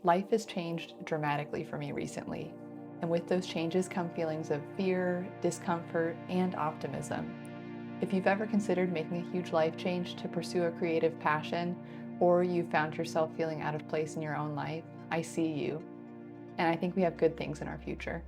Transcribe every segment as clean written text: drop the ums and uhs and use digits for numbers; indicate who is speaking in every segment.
Speaker 1: Life has changed dramatically for me recently, and with those changes come feelings of fear, discomfort, and optimism. If you've ever considered making a huge life change to pursue a creative passion, or you found yourself feeling out of place in your own life, I see you, and I think we have good things in our future.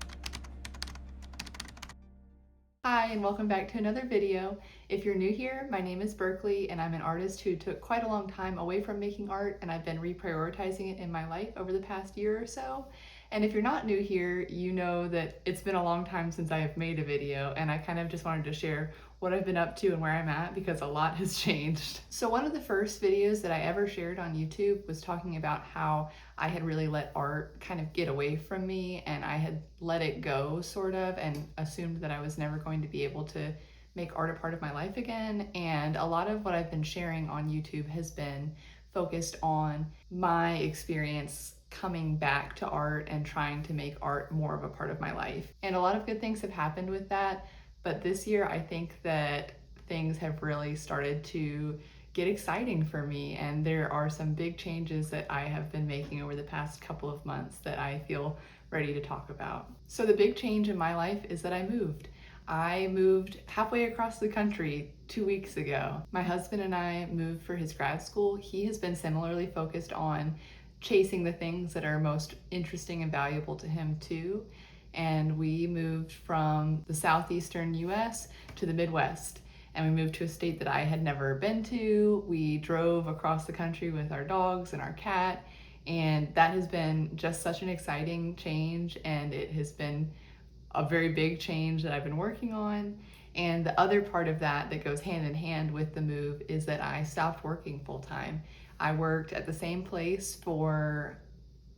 Speaker 1: Hi, and welcome back to another video. If you're new here, my name is Berkeley, and I'm an artist who took quite a long time away from making art, and I've been reprioritizing it in my life over the past year or so. And if you're not new here, you know that it's been a long time since I have made a video, and I kind of just wanted to share what I've been up to and where I'm at because a lot has changed. So one of the first videos that I ever shared on YouTube was talking about how I had really let art kind of get away from me, and I had let it go sort of and assumed that I was never going to be able to make art a part of my life again. And a lot of what I've been sharing on YouTube has been focused on my experience coming back to art and trying to make art more of a part of my life. And a lot of good things have happened with that. But this year, I think that things have really started to get exciting for me, and there are some big changes that I have been making over the past couple of months that I feel ready to talk about. So the big change in my life is that I moved. I moved halfway across the country 2 weeks ago. My husband and I moved for his grad school. He has been similarly focused on chasing the things that are most interesting and valuable to him too. And we moved from the southeastern US to the Midwest. And we moved to a state that I had never been to. We drove across the country with our dogs and our cat. And that has been just such an exciting change. And it has been a very big change that I've been working on. And the other part of that that goes hand in hand with the move is that I stopped working full time. I worked at the same place for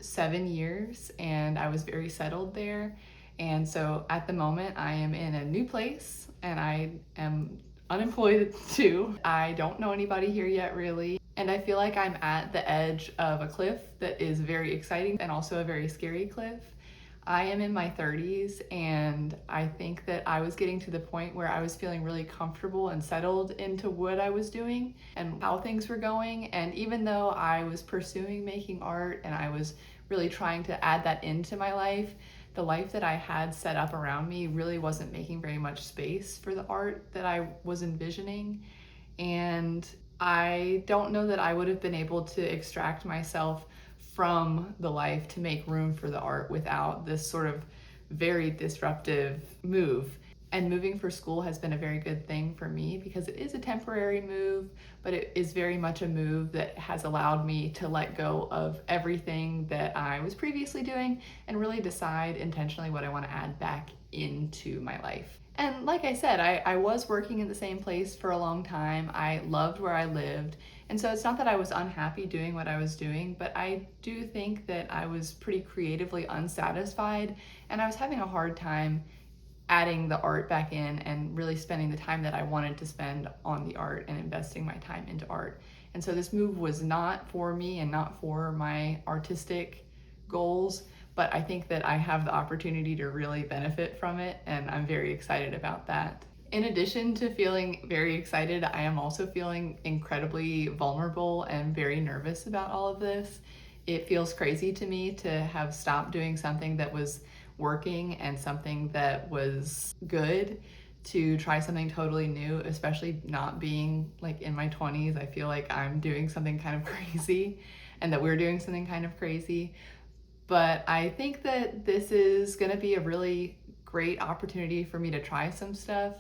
Speaker 1: 7 years and I was very settled there. And so at the moment I am in a new place and I am unemployed too. I don't know anybody here yet really. And I feel like I'm at the edge of a cliff that is very exciting and also a very scary cliff. I am in my 30s and I think that I was getting to the point where I was feeling really comfortable and settled into what I was doing and how things were going. And even though I was pursuing making art and I was really trying to add that into my life, the life that I had set up around me really wasn't making very much space for the art that I was envisioning. And I don't know that I would have been able to extract myself from the life to make room for the art without this sort of very disruptive move. And moving for school has been a very good thing for me because it is a temporary move, but it is very much a move that has allowed me to let go of everything that I was previously doing and really decide intentionally what I want to add back into my life. And like I said, I was working in the same place for a long time. I loved where I lived. And so it's not that I was unhappy doing what I was doing, but I do think that I was pretty creatively unsatisfied and I was having a hard time adding the art back in and really spending the time that I wanted to spend on the art and investing my time into art. And so this move was not for me and not for my artistic goals, but I think that I have the opportunity to really benefit from it, and I'm very excited about that. In addition to feeling very excited, I am also feeling incredibly vulnerable and very nervous about all of this. It feels crazy to me to have stopped doing something that was working and something that was good to try something totally new, especially not being like in my 20s. I feel like I'm doing something kind of crazy and that we're doing something kind of crazy. But I think that this is going to be a really great opportunity for me to try some stuff.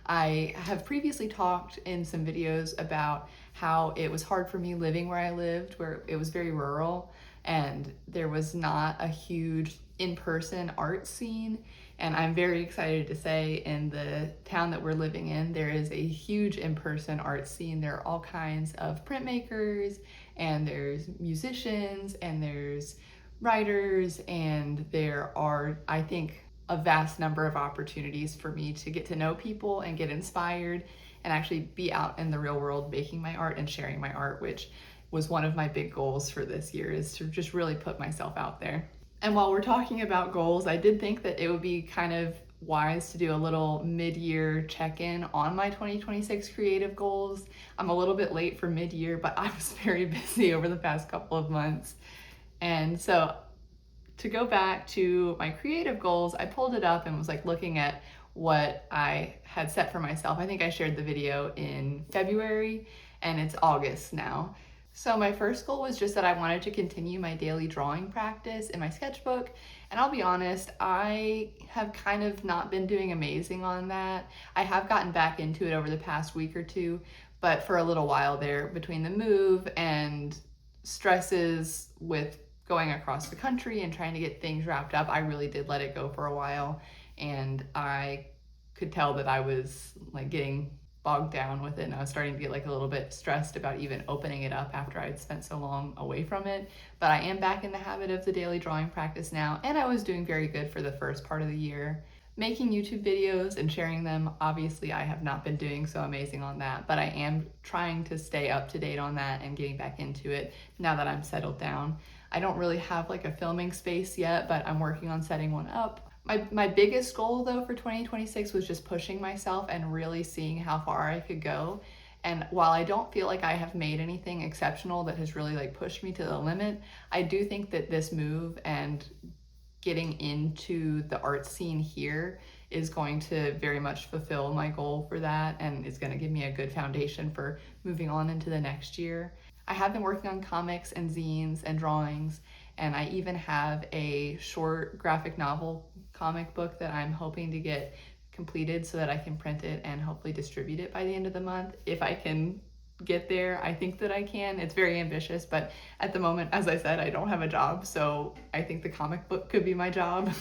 Speaker 1: I have previously talked in some videos about how it was hard for me living where I lived, where it was very rural and there was not a huge in-person art scene. And I'm very excited to say in the town that we're living in, there is a huge in-person art scene. There are all kinds of printmakers and there's musicians and there's writers, and there are, I think, a vast number of opportunities for me to get to know people and get inspired and actually be out in the real world making my art and sharing my art, which was one of my big goals for this year, is to just really put myself out there. And while we're talking about goals, I did think that it would be kind of wise to do a little mid-year check-in on my 2026 creative goals. I'm a little bit late for mid-year, but I was very busy over the past couple of months. And so to go back to my creative goals, I pulled it up and was like looking at what I had set for myself. I think I shared the video in February and it's August now. So my first goal was just that I wanted to continue my daily drawing practice in my sketchbook. And I'll be honest, I have kind of not been doing amazing on that. I have gotten back into it over the past week or two, but for a little while there, between the move and stresses with going across the country and trying to get things wrapped up, I really did let it go for a while. And I could tell that I was like getting bogged down with it, and I was starting to get like a little bit stressed about even opening it up after I'd spent so long away from it. But I am back in the habit of the daily drawing practice now, and I was doing very good for the first part of the year. Making YouTube videos and sharing them, obviously I have not been doing so amazing on that, but I am trying to stay up to date on that and getting back into it now that I'm settled down. I don't really have like a filming space yet, but I'm working on setting one up. My biggest goal though for 2026 was just pushing myself and really seeing how far I could go. And while I don't feel like I have made anything exceptional that has really like pushed me to the limit, I do think that this move and getting into the art scene here is going to very much fulfill my goal for that, and it's going to give me a good foundation for moving on into the next year. I have been working on comics and zines and drawings, and I even have a short graphic novel comic book that I'm hoping to get completed so that I can print it and hopefully distribute it by the end of the month. If I can get there, I think that I can. It's very ambitious, but at the moment, as I said, I don't have a job, so I think the comic book could be my job.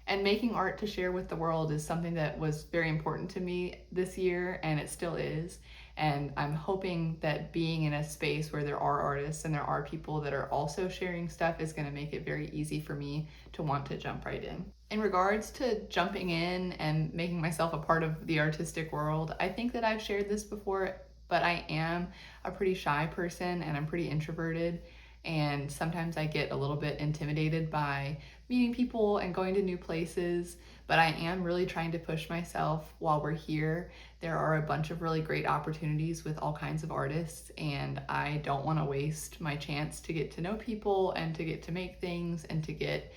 Speaker 1: And making art to share with the world is something that was very important to me this year, and it still is. And I'm hoping that being in a space where there are artists and there are people that are also sharing stuff is going to make it very easy for me to want to jump right in. In regards to jumping in and making myself a part of the artistic world, I think that I've shared this before, but I am a pretty shy person and I'm pretty introverted. And sometimes I get a little bit intimidated by meeting people and going to new places, but I am really trying to push myself while we're here. There are a bunch of really great opportunities with all kinds of artists, and I don't want to waste my chance to get to know people and to get to make things and to get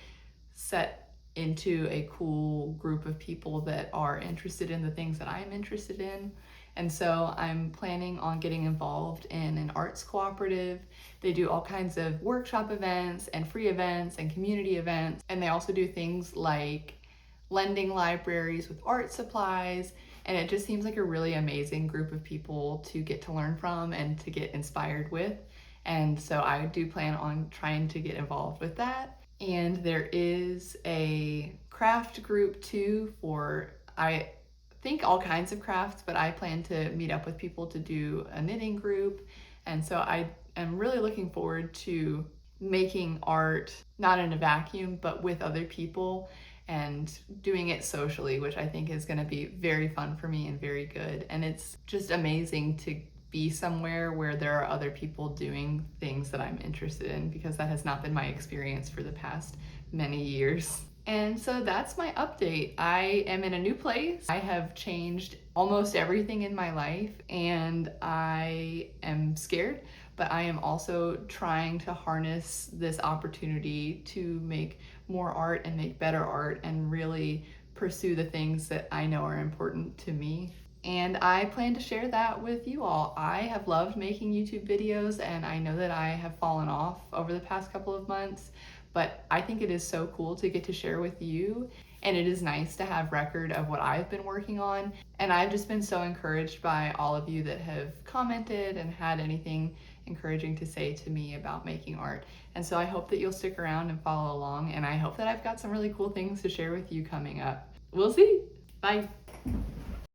Speaker 1: set into a cool group of people that are interested in the things that I'm interested in. And so I'm planning on getting involved in an arts cooperative. They do all kinds of workshop events and free events and community events. And they also do things like lending libraries with art supplies. And it just seems like a really amazing group of people to get to learn from and to get inspired with. And so I do plan on trying to get involved with that. And there is a craft group too for, I think, all kinds of crafts, but I plan to meet up with people to do a knitting group. And so I am really looking forward to making art, not in a vacuum, but with other people and doing it socially, which I think is going to be very fun for me and very good. And it's just amazing to be somewhere where there are other people doing things that I'm interested in, because that has not been my experience for the past many years. And so that's my update. I am in a new place. I have changed almost everything in my life, and I am scared, but I am also trying to harness this opportunity to make more art and make better art and really pursue the things that I know are important to me. And I plan to share that with you all. I have loved making YouTube videos, and I know that I have fallen off over the past couple of months, but I think it is so cool to get to share with you, and it is nice to have record of what I've been working on. And I've just been so encouraged by all of you that have commented and had anything encouraging to say to me about making art. And so I hope that you'll stick around and follow along, and I hope that I've got some really cool things to share with you coming up. We'll see. Bye.